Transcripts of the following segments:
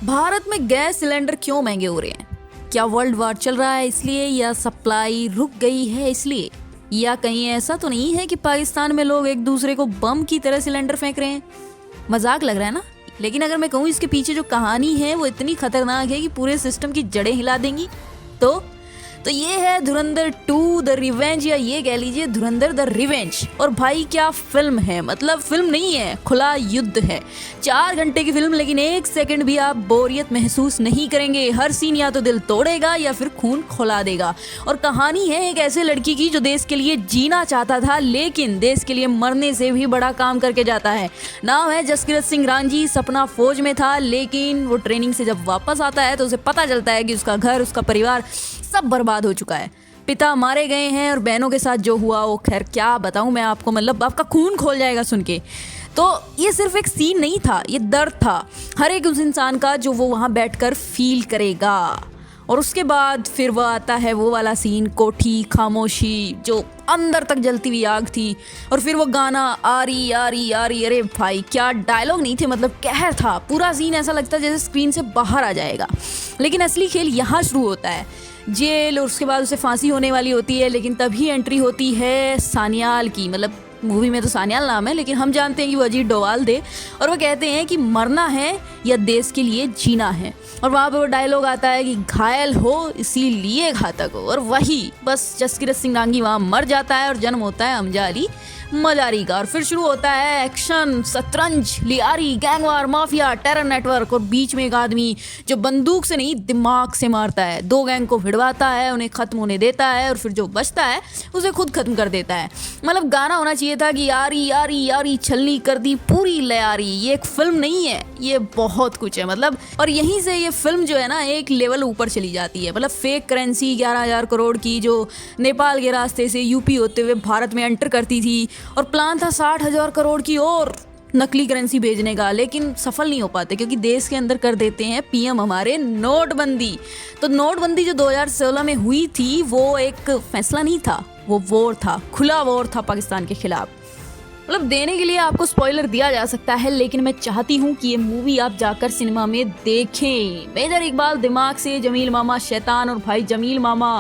भारत में gas cylinder क्यों महंगे हो रहे हैं? क्या वर्ल्ड वार चल रहा है इसलिए, या सप्लाई रुक गई है इसलिए, या कहीं ऐसा तो नहीं है कि पाकिस्तान में लोग एक दूसरे को बम की तरह सिलेंडर फेंक रहे हैं? मजाक लग रहा है ना? लेकिन अगर मैं कहूँ इसके पीछे जो कहानी है वो इतनी खतरनाक है कि पूरे सिस्टम की जड़ें हिला देंगी। तो ये है धुरंधर 2 द रिवेंज, या ये कह लीजिए धुरंधर द रिवेंज। और भाई क्या फिल्म है, मतलब फिल्म नहीं है, खुला युद्ध है। 4 घंटे की फिल्म, लेकिन 1 सेकंड भी आप बोरियत महसूस नहीं करेंगे। हर सीन या तो दिल तोड़ेगा या फिर खून खौला देगा। और कहानी है एक ऐसे लड़की की जो देश के लिए जीना चाहता था, लेकिन देश के लिए मरने से भी बड़ा काम करके जाता है। नाम है जसकीरत सिंह रांझी। सपना फौज में था, लेकिन वो ट्रेनिंग से जब वापस आता है तो उसे पता चलता है कि उसका घर, उसका परिवार सब बर्बाद हो चुका है। पिता मारे गए हैं और बहनों के साथ जो हुआ वो खैर क्या बताऊं मैं आपको, मतलब आपका खून खोल जाएगा सुन के। तो ये सिर्फ एक सीन नहीं था, ये दर्द था हर एक उस इंसान का जो वो वहाँ बैठकर फील करेगा। और उसके बाद फिर वो आता है वो वाला सीन, कोठी खामोशी, जो अंदर तक जलती हुई आग थी। और फिर वो गाना आरी आरी आरी, अरे भाई क्या डायलॉग नहीं थे, मतलब कहर था। पूरा सीन ऐसा लगता है जैसे स्क्रीन से बाहर आ जाएगा। लेकिन असली खेल यहाँ शुरू होता है। जेल, और उसके बाद उसे फांसी होने वाली होती है, लेकिन तभी एंट्री होती है सान्याल की। मतलब मूवी में तो सान्याल नाम है, लेकिन हम जानते हैं कि वो अजीत डोभाल थे। और वो कहते हैं कि मरना है या देश के लिए जीना है। और वहाँ पे वो डायलॉग आता है कि घायल हो इसीलिए घातक हो। और वही बस जसकीरत सिंह रांझी वहाँ मर जाता है और जन्म होता है अमजारी मजारी का। और फिर शुरू होता है एक्शन, शतरंज, Lyari, gang war, mafia, terror network. और बीच में एक आदमी जो बंदूक से नहीं दिमाग से मारता है। 2 गैंग को भिड़वाता है, उन्हें खत्म होने देता है, और फिर जो बचता है उसे खुद खत्म कर देता है। मतलब गाना होना चाहिए था कि यारी यारी यारी छलनी कर दी पूरी लयारी। ये एक फिल्म नहीं है, ये बहुत कुछ है मतलब। और यहीं से ये फिल्म जो है ना एक लेवल ऊपर चली जाती है। मतलब फेक करेंसी 11,000 करोड़ की जो नेपाल के रास्ते से यूपी होते हुए भारत में एंटर करती थी, और प्लान था 60,000 करोड़ की और नकली करेंसी भेजने का, लेकिन सफल नहीं हो पाते क्योंकि देश के अंदर कर देते हैं पीएम हमारे नोटबंदी। तो नोटबंदी जो 2016 में हुई थी वो एक फैसला नहीं था, वो वॉर था, खुला वॉर था पाकिस्तान के खिलाफ। मतलब देने के लिए आपको स्पॉइलर दिया जा सकता है, लेकिन मैं चाहती हूँ कि ये मूवी आप जाकर सिनेमा में देखें। मेजर इकबाल दिमाग से, जमील मामा शैतान, और भाई जमील मामा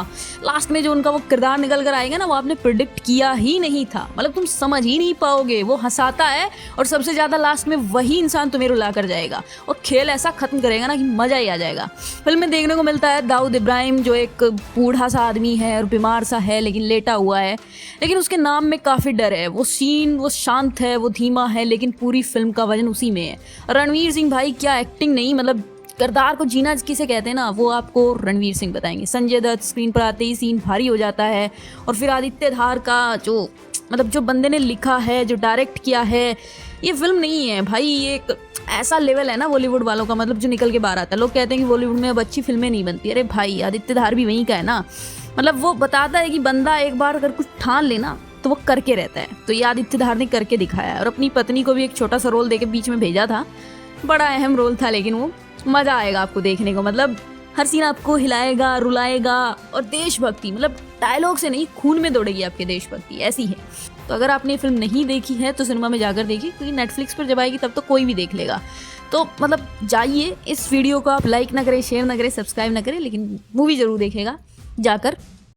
लास्ट में जो उनका वो किरदार निकल कर आएगा ना, वो आपने प्रिडिक्ट किया ही नहीं था। मतलब तुम समझ ही नहीं पाओगे। वो हंसाता है और सबसे ज़्यादा लास्ट में वही इंसान तुम्हें रुला कर जाएगा, और खेल ऐसा खत्म करेगा ना कि मज़ा ही आ जाएगा। फिल्म में देखने को मिलता है दाऊद इब्राहिम, जो एक बूढ़ा सा आदमी है और बीमार सा है, लेकिन लेटा हुआ है, लेकिन उसके नाम में काफ़ी डर है। वो सीन वो शांत है, वो धीमा है, लेकिन पूरी फिल्म का वजन उसी में है। रणवीर सिंह भाई क्या एक्टिंग नहीं, मतलब किरदार को जीना किसे कहते हैं ना, वो आपको रणवीर सिंह बताएंगे। संजय दत्त स्क्रीन पर आते ही सीन भारी हो जाता है। और फिर आदित्य धार का जो मतलब जो बंदे ने लिखा है, जो डायरेक्ट किया है, ये फिल्म नहीं है भाई, ये एक ऐसा लेवल है ना बॉलीवुड वालों का, मतलब जो निकल के बाहर आता है। लोग कहते हैं कि बॉलीवुड में अब अच्छी फिल्में नहीं बनती। अरे भाई आदित्य धार भी वहीं का है ना। मतलब वो बताता है कि बंदा एक बार अगर कुछ ठान लेना तो वो करके रहता है। तो ये आदित्य धार ने करके दिखाया है। और अपनी पत्नी को भी एक छोटा सा रोल देके बीच में भेजा था, बड़ा अहम रोल था, लेकिन वो मज़ा आएगा आपको देखने को। मतलब हर सीन आपको हिलाएगा, रुलाएगा। और देशभक्ति, मतलब डायलॉग से नहीं, खून में दौड़ेगी आपके देशभक्ति, ऐसी है। तो अगर आपने फिल्म नहीं देखी है तो सिनेमा में जाकर देखिए, क्योंकि नेटफ्लिक्स पर जब आएगी तब तो कोई भी देख लेगा। तो मतलब जाइए, इस वीडियो को आप लाइक ना करें, शेयर ना करें, सब्सक्राइब ना करें, लेकिन मूवी ज़रूर देखिएगा जाकर।